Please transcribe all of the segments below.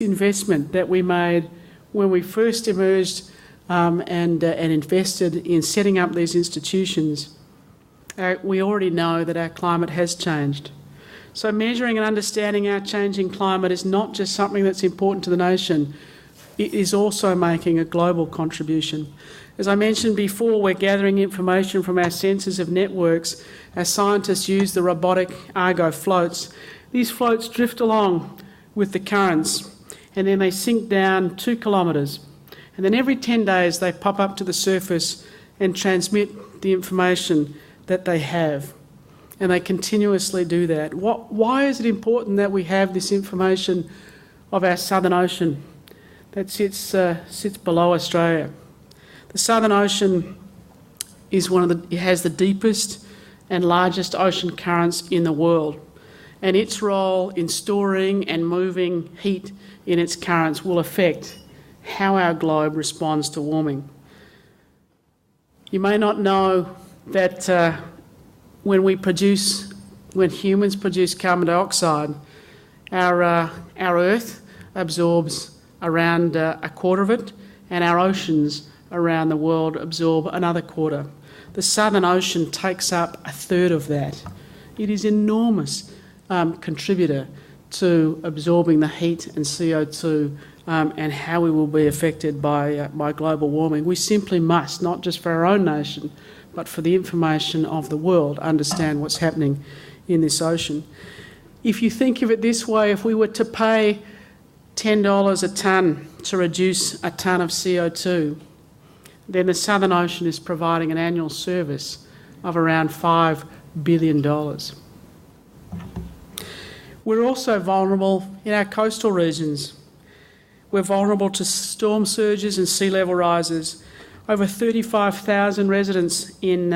investment that we made when we first emerged and invested in setting up these institutions, we already know that our climate has changed. So measuring and understanding our changing climate is not just something that's important to the nation, it is also making a global contribution. As I mentioned before, we're gathering information from our sensors of networks. Our scientists use the robotic Argo floats. These floats drift along with the currents and then they sink down 2 kilometres. And then every 10 days they pop up to the surface and transmit the information that they have. And they continuously do that. Why is it important that we have this information of our Southern Ocean that sits below Australia? The Southern Ocean is it has the deepest and largest ocean currents in the world, and its role in storing and moving heat in its currents will affect how our globe responds to warming. You may not know that when humans produce carbon dioxide, our Earth absorbs around a quarter of it, and our oceans around the world absorb another quarter. The Southern Ocean takes up a third of that. It is an enormous contributor to absorbing the heat and CO2 and how we will be affected by global warming. We simply must, not just for our own nation, but for the information of the world, understand what's happening in this ocean. If you think of it this way, if we were to pay $10 a tonne to reduce a tonne of CO2, then the Southern Ocean is providing an annual service of around $5 billion. We're also vulnerable in our coastal regions. We're vulnerable to storm surges and sea level rises. Over 35,000 residents in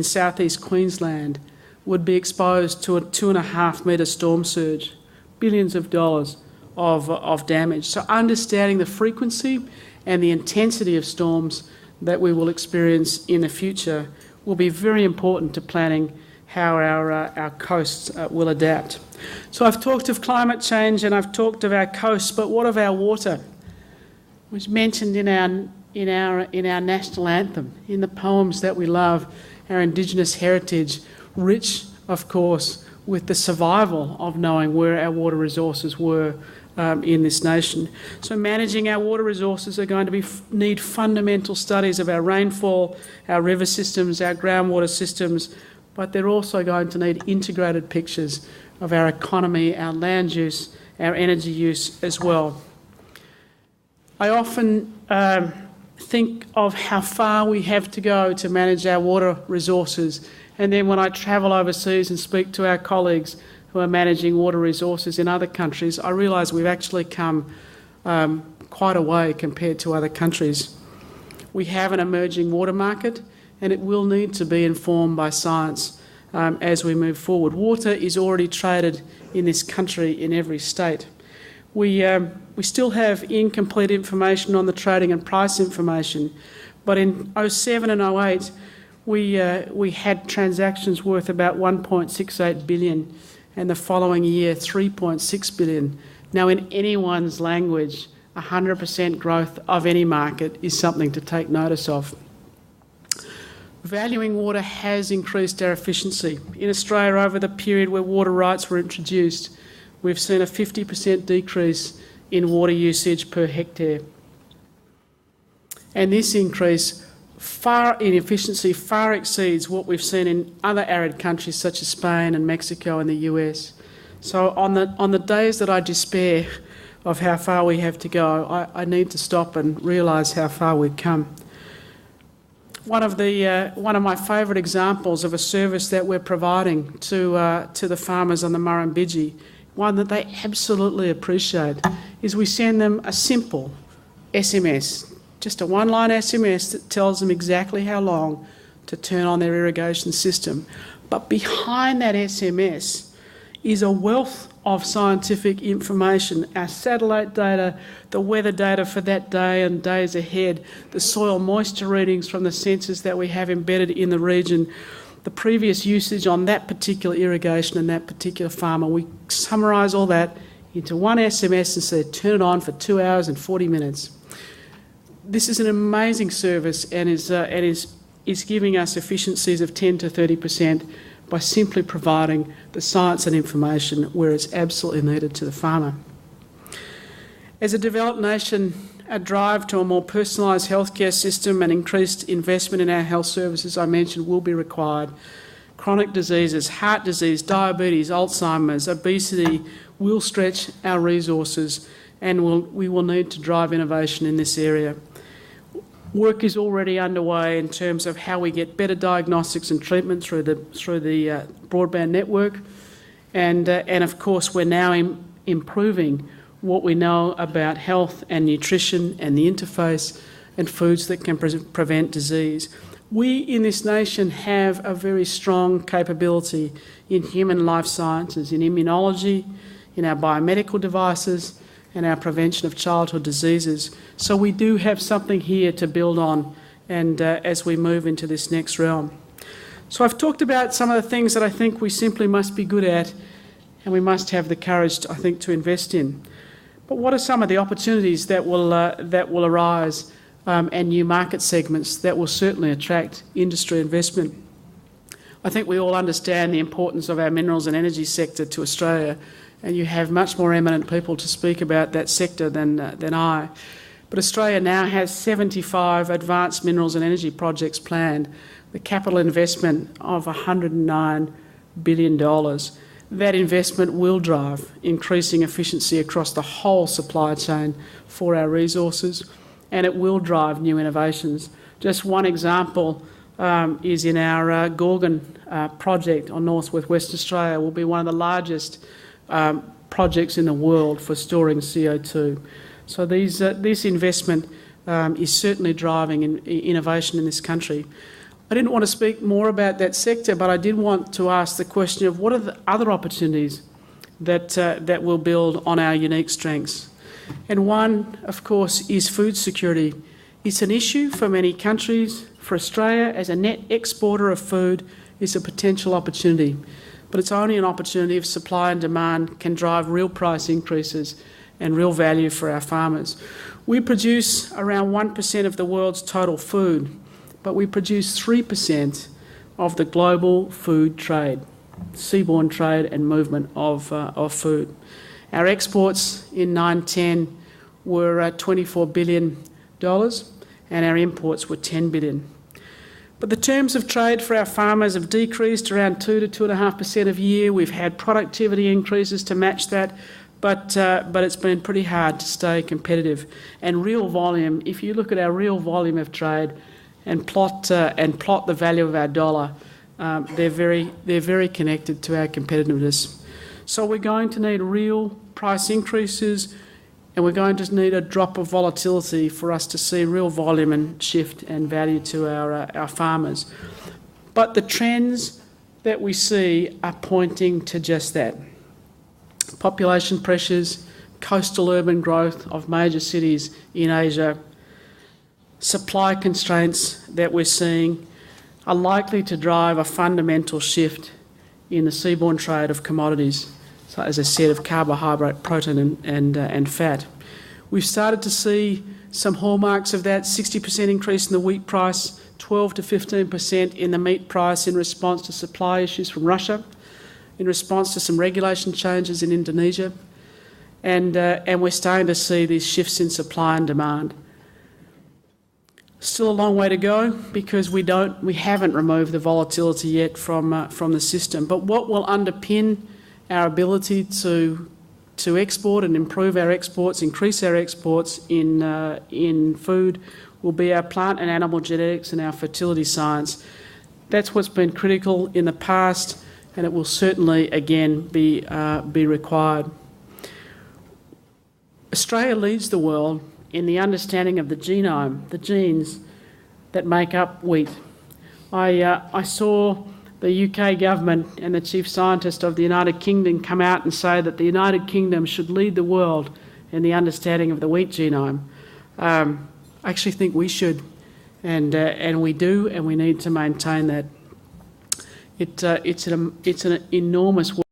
southeast Queensland would be exposed to a 2.5 metre storm surge, billions of dollars of damage. So understanding the frequency and the intensity of storms that we will experience in the future will be very important to planning how our coasts will adapt. So I've talked of climate change and I've talked of our coasts, but what of our water? It was mentioned in our national anthem, in the poems that we love, our Indigenous heritage, rich, of course, with the survival of knowing where our water resources were in this nation. So managing our water resources are going to need fundamental studies of our rainfall, our river systems, our groundwater systems, but they're also going to need integrated pictures of our economy, our land use, our energy use as well. I often think of how far we have to go to manage our water resources, and then when I travel overseas and speak to our colleagues who are managing water resources in other countries, I realise we've actually come quite a way compared to other countries. We have an emerging water market and it will need to be informed by science as we move forward. Water is already traded in this country in every state. We still have incomplete information on the trading and price information, but in 07 and 08 we had transactions worth about 1.68 billion, and the following year 3.6 billion. Now, in anyone's language, 100% growth of any market is something to take notice of. Valuing water has increased our efficiency. In Australia, over the period where water rights were introduced, we've seen a 50% decrease in water usage per hectare. And this increase in efficiency far exceeds what we've seen in other arid countries such as Spain and Mexico and the US. So on the days that I despair of how far we have to go, I need to stop and realise how far we've come. One of my favourite examples of a service that we're providing to the farmers on the Murrumbidgee, one that they absolutely appreciate, is we send them a simple SMS, just a one-line SMS that tells them exactly how long to turn on their irrigation system. But behind that SMS is a wealth of scientific information, our satellite data, the weather data for that day and days ahead, the soil moisture readings from the sensors that we have embedded in the region, the previous usage on that particular irrigation and that particular farmer. We summarise all that into one SMS and said, turn it on for 2 hours and 40 minutes. This is an amazing service and is giving us efficiencies of 10 to 30% by simply providing the science and information where it's absolutely needed to the farmer. As a developed nation, a drive to a more personalised healthcare system and increased investment in our health services, I mentioned, will be required. Chronic diseases, heart disease, diabetes, Alzheimer's, obesity will stretch our resources, and we will need to drive innovation in this area. Work is already underway in terms of how we get better diagnostics and treatment through the broadband network, and of course we're now improving what we know about health and nutrition and the interface and foods that can prevent disease. We in this nation have a very strong capability in human life sciences, in immunology, in our biomedical devices, and our prevention of childhood diseases. So we do have something here to build on and as we move into this next realm. So I've talked about some of the things that I think we simply must be good at and we must have the courage, I think, to invest in. But what are some of the opportunities that will arise and new market segments that will certainly attract industry investment? I think we all understand the importance of our minerals and energy sector to Australia, and you have much more eminent people to speak about that sector than I. But Australia now has 75 advanced minerals and energy projects planned, the capital investment of $109 billion. That investment will drive increasing efficiency across the whole supply chain for our resources, and it will drive new innovations. Just one example is in our Gorgon project on North Western Australia. Will be one of the largest projects in the world for storing CO2. So this investment is certainly driving innovation in this country. I didn't want to speak more about that sector, but I did want to ask the question of what are the other opportunities that will build on our unique strengths. And one, of course, is food security. It's an issue for many countries. For Australia, as a net exporter of food, it's a potential opportunity. But it's only an opportunity if supply and demand can drive real price increases and real value for our farmers. We produce around 1% of the world's total food, but we produce 3% of the global food trade, seaborne trade and movement of food. Our exports in 9-10 were $24 billion and our imports were $10 billion. But the terms of trade for our farmers have decreased around 2 to 2.5% a year. We've had productivity increases to match that, but it's been pretty hard to stay competitive. And real volume, if you look at our real volume of trade and plot the value of our dollar, they're very connected to our competitiveness. So we're going to need real price increases, and we're going to need a drop of volatility for us to see real volume and shift and value to our farmers. But the trends that we see are pointing to just that. Population pressures, coastal urban growth of major cities in Asia, supply constraints that we're seeing are likely to drive a fundamental shift in the seaborne trade of commodities, so as I said, of carbohydrate, protein and fat. We've started to see some hallmarks of that: 60% increase in the wheat price, 12 to 15% in the meat price in response to supply issues from Russia, in response to some regulation changes in Indonesia, and we're starting to see these shifts in supply and demand. Still a long way to go because we haven't removed the volatility yet from the system. But what will underpin our ability to export and improve our exports, increase our exports in food, will be our plant and animal genetics and our fertility science. That's what's been critical in the past, and it will certainly again be required. Australia leads the world in the understanding of the genome, the genes that make up wheat. I saw the UK government and the chief scientist of the United Kingdom come out and say that the United Kingdom should lead the world in the understanding of the wheat genome. I actually think we should, and we do, and we need to maintain that. It's an enormous work.